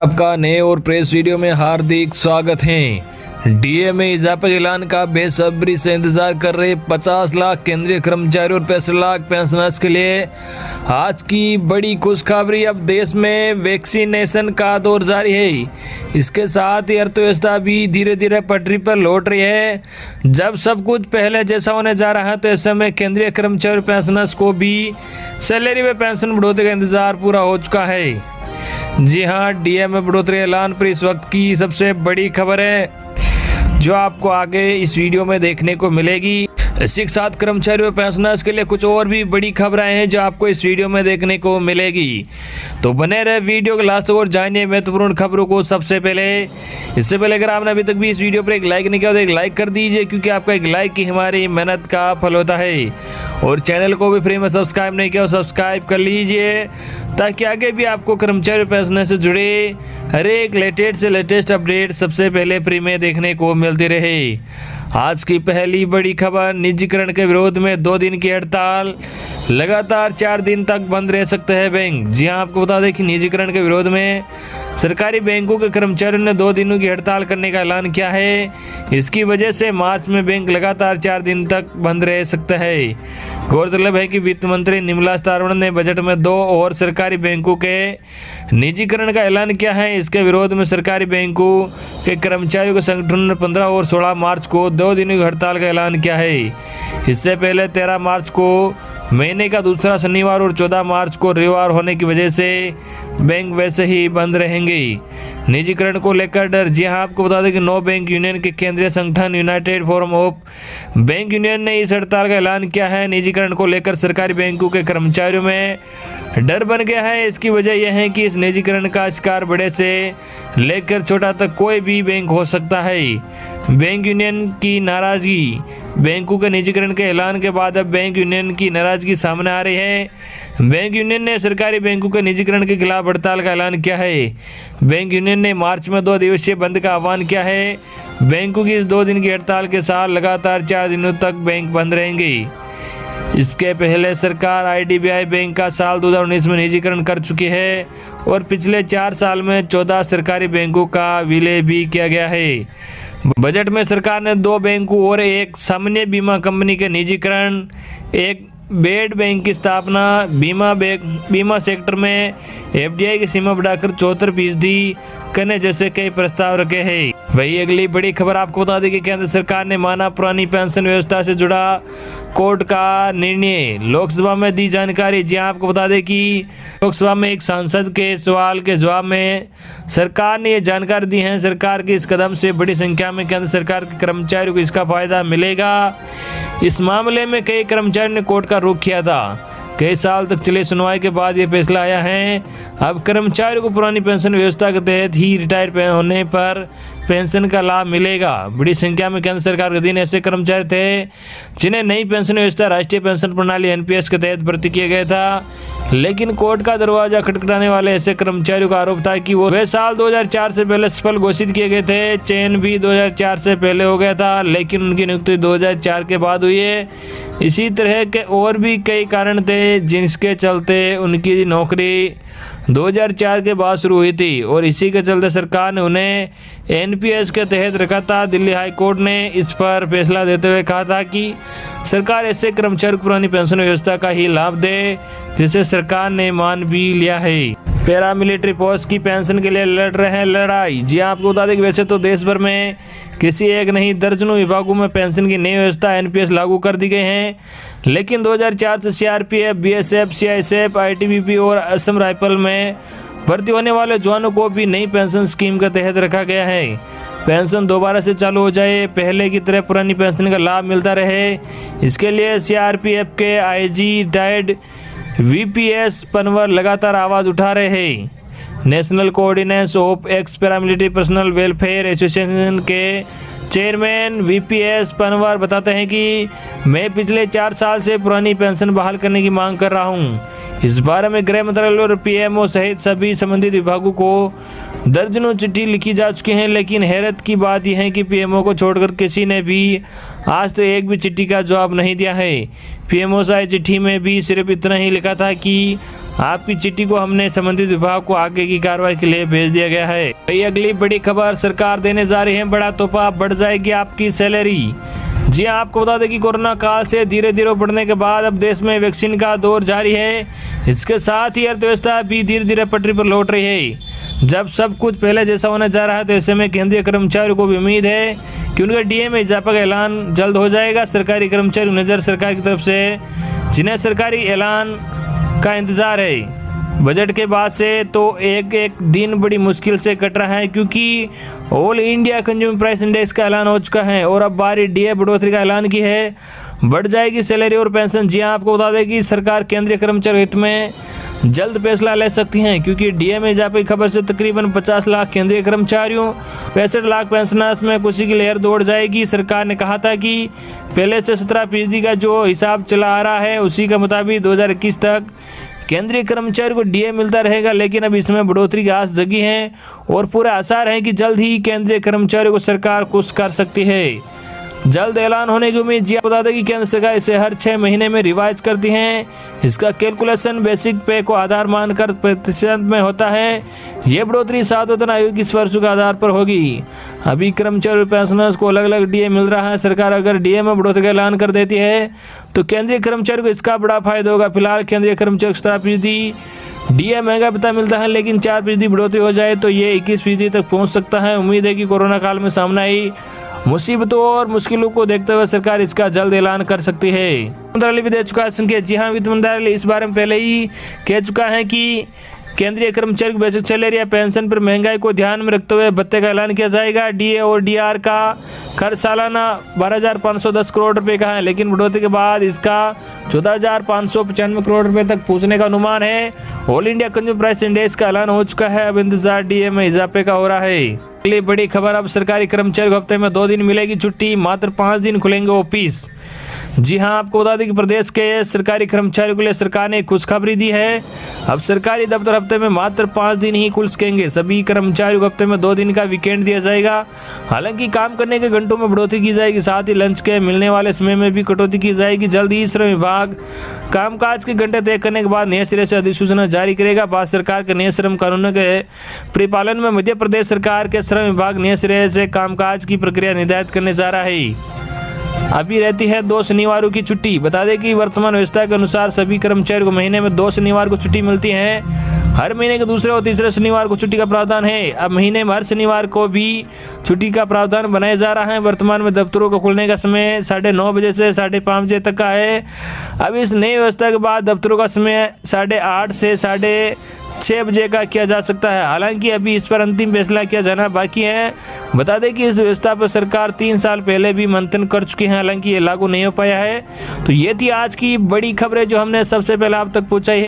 आपका नए और प्रेस वीडियो में हार्दिक स्वागत है। डीए में इजाफे के ऐलान का बेसब्री से इंतजार कर रहे 50 लाख केंद्रीय कर्मचारियों और 65 लाख पेंशनर्स के लिए आज की बड़ी खुशखबरी। अब देश में वैक्सीनेशन का दौर जारी है। इसके साथ ही अर्थव्यवस्था भी धीरे धीरे पटरी पर लौट रही है। जब सब कुछ पहले जैसा होने जा रहा है तो ऐसे में केंद्रीय कर्मचारी और पेंशनर्स को भी सैलरी व पेंशन बढ़ोतरी का इंतजार पूरा हो चुका है। जी हाँ, डीए में बढ़ोतरी ऐलान पर इस वक्त की सबसे बड़ी खबर है जो आपको आगे इस वीडियो में देखने को मिलेगी। इसी के साथ कर्मचारियों और पेंशनर्स के लिए कुछ और भी बड़ी खबरें हैं जो आपको इस वीडियो में देखने को मिलेगी। तो बने रहे वीडियो के लास्ट तक और जानिए महत्वपूर्ण खबरों को सबसे पहले। इससे पहले अगर आपने अभी तक भी इस वीडियो पर एक लाइक नहीं किया तो एक लाइक कर दीजिए, क्योंकि आपका एक लाइक ही हमारी मेहनत का फल होता है। और चैनल को भी फ्री में सब्सक्राइब नहीं किया तो सब्सक्राइब कर लीजिए, ताकि आगे भी आपको कर्मचारी पेंशन से जुड़े हर एक लेटेस्ट अपडेट सबसे पहले फ्री में देखने को मिलती रहे। आज की पहली बड़ी खबर, निजीकरण के विरोध में 2 दिन की हड़ताल, लगातार 4 दिन तक बंद रह सकते हैं बैंक। जी हां, आपको बता दें कि निजीकरण के विरोध में सरकारी बैंकों के कर्मचारियों ने 2 दिनों की हड़ताल करने का ऐलान किया है। इसकी वजह से मार्च में बैंक लगातार 4 दिन तक बंद रह सकते हैं। गौरतलब है कि वित्त मंत्री निर्मला सीतारमण ने बजट में 2 और सरकारी बैंकों के निजीकरण का ऐलान किया है। इसके विरोध में सरकारी बैंकों के कर्मचारियों के संगठन ने 15 और 16 मार्च को 2 दिनों की हड़ताल का ऐलान किया है। इससे पहले 13 मार्च को महीने का दूसरा शनिवार और 14 मार्च को रविवार होने की वजह से बैंक वैसे ही बंद रहेंगे। निजीकरण को लेकर डर। जी हां, आपको बता दें कि 9 बैंक यूनियन के केंद्रीय संगठन United forum of bank union ने इस हड़ताल का ऐलान किया है। निजीकरण को लेकर सरकारी बैंकों के कर्मचारियों में डर बन गया है। इसकी वजह यह है कि इस निजीकरण का शिकार बड़े से लेकर छोटा तक कोई भी बैंक हो सकता है। बैंक यूनियन की नाराजगी। बैंकों के निजीकरण के ऐलान के बाद अब बैंक यूनियन की नाराजगी सामने आ रही है। बैंक यूनियन ने सरकारी बैंकों के निजीकरण के खिलाफ हड़ताल का ऐलान किया है। बैंक यूनियन ने मार्च में 2 दिवसीय बंद का आह्वान किया है। बैंकों की इस 2 दिन की हड़ताल के साथ लगातार 4 दिनों तक बैंक बंद रहेंगे। इसके पहले सरकार आईडीबीआई बैंक का साल 2019 में निजीकरण कर चुकी है और पिछले 4 साल में 14 सरकारी बैंकों का विलय भी किया गया है। बजट में सरकार ने 2 बैंकों और एक सामान्य बीमा कंपनी के निजीकरण, एक बेड बैंक की स्थापना, बीमा सेक्टर में एफडीआई की सीमा बढ़ाकर 74% करने जैसे कई प्रस्ताव रखे हैं। वही अगली बड़ी खबर आपको बता दें कि केंद्र सरकार ने माना पुरानी पेंशन व्यवस्था से जुड़ा कोर्ट का निर्णय, लोकसभा में दी जानकारी। जी आपको बता दें कि लोकसभा में एक सांसद के सवाल के जवाब में सरकार ने ये जानकारी दी है। सरकार के इस कदम से बड़ी संख्या में केंद्र सरकार के कर्मचारियों को इसका फायदा मिलेगा। इस मामले में कई कर्मचारियों ने कोर्ट का रुख किया था। कई साल तक चले सुनवाई के बाद ये फैसला आया है। अब कर्मचारियों को पुरानी पेंशन व्यवस्था के तहत ही रिटायर होने पर पेंशन का लाभ मिलेगा। बड़ी संख्या में केंद्र सरकार के अधीन ऐसे कर्मचारी थे जिन्हें नई पेंशन व्यवस्था राष्ट्रीय पेंशन प्रणाली एनपीएस के तहत भर्ती किया गया था, लेकिन कोर्ट का दरवाजा खटखटाने वाले ऐसे कर्मचारियों का आरोप था कि वे साल 2004 से पहले सफल घोषित किए गए थे। चयन भी 2004 से पहले हो गया था, लेकिन उनकी नियुक्ति 2004 के बाद हुई है। इसी तरह के और भी कई कारण थे जिसके चलते उनकी नौकरी 2004 के बाद शुरू हुई थी और इसी के चलते सरकार ने उन्हें एनपीएस के तहत रखा था। दिल्ली हाई कोर्ट ने इस पर फैसला देते हुए कहा था कि सरकार ऐसे कर्मचारी को पुरानी पेंशन व्यवस्था का ही लाभ दे, जिसे सरकार ने मान भी लिया है। पैरामिलिट्री पोस्ट की पेंशन के लिए लड़ रहे हैं लड़ाई। जी आपको बता दें कि वैसे तो देश भर में किसी एक नहीं दर्जनों विभागों में पेंशन की नई व्यवस्था एनपीएस लागू कर दी गई हैं, लेकिन 2004 से सीआरपीएफ, बीएसएफ, सीआईएसएफ, आईटीबीपी और असम राइफल में भर्ती होने वाले जवानों को भी नई पेंशन स्कीम के तहत रखा गया है। पेंशन दोबारा से चालू हो जाए, पहले की तरह पुरानी पेंशन का लाभ मिलता रहे, इसके लिए सीआरपीएफ के आईजी रिटायर्ड वीपीएस पनवर लगातार आवाज़ उठा रहे हैं। National coordination of x paramilitary personal welfare association के चेयरमैन वीपीएस पनवर बताते हैं कि मैं पिछले 4 साल से पुरानी पेंशन बहाल करने की मांग कर रहा हूं। इस बारे में गृह मंत्रालय और पीएमओ सहित सभी संबंधित विभागों को दर्जनों चिट्ठी लिखी जा चुकी हैं, लेकिन हैरत की बात यह है कि पीएमओ को छोड़कर किसी ने भी आज तो एक भी चिट्ठी का जवाब नहीं दिया है। पीएमओ से चिट्ठी में भी सिर्फ इतना ही लिखा था कि आपकी चिट्ठी को हमने संबंधित विभाग को आगे की कार्रवाई के लिए भेज दिया गया है। वही अगली बड़ी खबर, सरकार देने जा रही है बड़ा तोहफा, बढ़ जाएगी आपकी सैलरी। जी हाँ, आपको बता दें कि कोरोना काल से धीरे धीरे बढ़ने के बाद अब देश में वैक्सीन का दौर जारी है। इसके साथ ही अर्थव्यवस्था भी धीरे धीरे पटरी पर लौट रही है। जब सब कुछ पहले जैसा होने जा रहा है तो ऐसे में केंद्रीय कर्मचारियों को भी उम्मीद है कि उनका डीए में इजाफा का ऐलान जल्द हो जाएगा। सरकारी कर्मचारी नजर सरकार की तरफ से जिन्हें सरकारी ऐलान का इंतजार है। बजट के बाद से तो एक एक दिन बड़ी मुश्किल से कट रहा है, क्योंकि all India consumer price index का ऐलान हो चुका है और अब बारी डीए बढ़ोतरी का ऐलान की है। बढ़ जाएगी सैलरी और पेंशन। जी हाँ, आपको बता दें कि सरकार केंद्रीय कर्मचारी हित में जल्द फैसला ले सकती हैं, क्योंकि डीए में इजाफे की खबर से तकरीबन 50 लाख केंद्रीय कर्मचारियों, 65 लाख पेंशनर्स में खुशी की लहर दौड़ जाएगी। सरकार ने कहा था कि पहले से 17% का जो हिसाब चला आ रहा है उसी के मुताबिक 2021 तक केंद्रीय कर्मचारी को डीए मिलता रहेगा, लेकिन अब इसमें बढ़ोतरी की आस जगी है और पूरे आसार है कि जल्द ही केंद्रीय कर्मचारियों को सरकार खुश कर सकती है। जल्द ऐलान होने की उम्मीद। जी बता दें कि केंद्र सरकार इसे हर 6 महीने में रिवाइज करती हैं। इसका कैलकुलेशन बेसिक पे को आधार मानकर प्रतिशत में होता है। ये बढ़ोतरी 7 वेतन आयोग की स्पर्श के आधार पर होगी। अभी कर्मचारी और पेंशनर्स को अलग अलग डीए मिल रहा है। सरकार अगर डीए में बढ़ोतरी का ऐलान कर देती है तो केंद्रीय कर्मचारी को इसका बड़ा फायदा होगा। फिलहाल केंद्रीय कर्मचारी को 17% डीए महंगा भत्ता मिलता है, लेकिन 4% बढ़ोतरी हो जाए तो ये 21% तक पहुँच सकता है। उम्मीद है कि कोरोना काल में सामने आई मुसीबतों और मुश्किलों को देखते हुए सरकार इसका जल्द ऐलान कर सकती है। मंत्रालय भी दे चुका है संकेत। जी हाँ, वित्त मंत्रालय इस बारे में पहले ही कह चुका है कि केंद्रीय कर्मचारी की बेसिक सैलरी या पेंशन पर महंगाई को ध्यान में रखते हुए भत्ते का ऐलान किया जाएगा। डीए और डीआर का खर्च सालाना 12,510 करोड़ रुपए का है, लेकिन बढ़ोतरी के बाद इसका 14,595 करोड़ रुपए तक पहुंचने का अनुमान है। All India consumer price index का ऐलान हो चुका है। अब इंतजार डीए में इजाफे का हो रहा है। अगली बड़ी खबर, अब सरकारी कर्मचारी को हफ्ते में 2 दिन मिलेगी छुट्टी, मात्र 5 दिन खुलेंगे ऑफिस। जी हाँ, आपको बता दें कि प्रदेश के सरकारी कर्मचारियों के लिए सरकार ने खुशखबरी दी है। अब सरकारी दफ्तर हफ्ते में मात्र 5 दिन ही खुल सकेंगे। सभी कर्मचारियों को हफ्ते में 2 दिन का वीकेंड दिया जाएगा। हालांकि काम करने के घंटों में बढ़ोतरी की जाएगी, साथ ही लंच के मिलने वाले समय में भी कटौती की जाएगी। जल्द ही श्रम विभाग कामकाज के घंटे तय करने के बाद नए सिरे से अधिसूचना जारी करेगा। भारत सरकार के नए श्रम कानूनों के परिपालन में मध्य प्रदेश सरकार के श्रम विभाग नए सिरे से कामकाज की प्रक्रिया निर्धारित करने जा रहा है। अभी रहती है 2 शनिवारों की छुट्टी। बता दें कि वर्तमान व्यवस्था के अनुसार सभी कर्मचारियों को महीने में 2 शनिवार को छुट्टी मिलती है। हर महीने के दूसरे और तीसरे शनिवार को छुट्टी का प्रावधान है। अब महीने में हर शनिवार को भी छुट्टी का प्रावधान बनाया जा रहा है। वर्तमान में दफ्तरों को खुलने का समय 9:30 बजे से 5:30 बजे तक का है। अब इस नई व्यवस्था के बाद दफ्तरों का समय 8:30 से 6:30 बजे का किया जा सकता है। हालांकि अभी इस पर अंतिम फैसला किया जाना बाकी है। बता दें कि इस व्यवस्था पर सरकार 3 साल पहले भी मंथन कर चुकी है, हालांकि ये लागू नहीं हो पाया है। तो ये थी आज की बड़ी खबरें जो हमने सबसे पहले आप तक पहुंचाई है।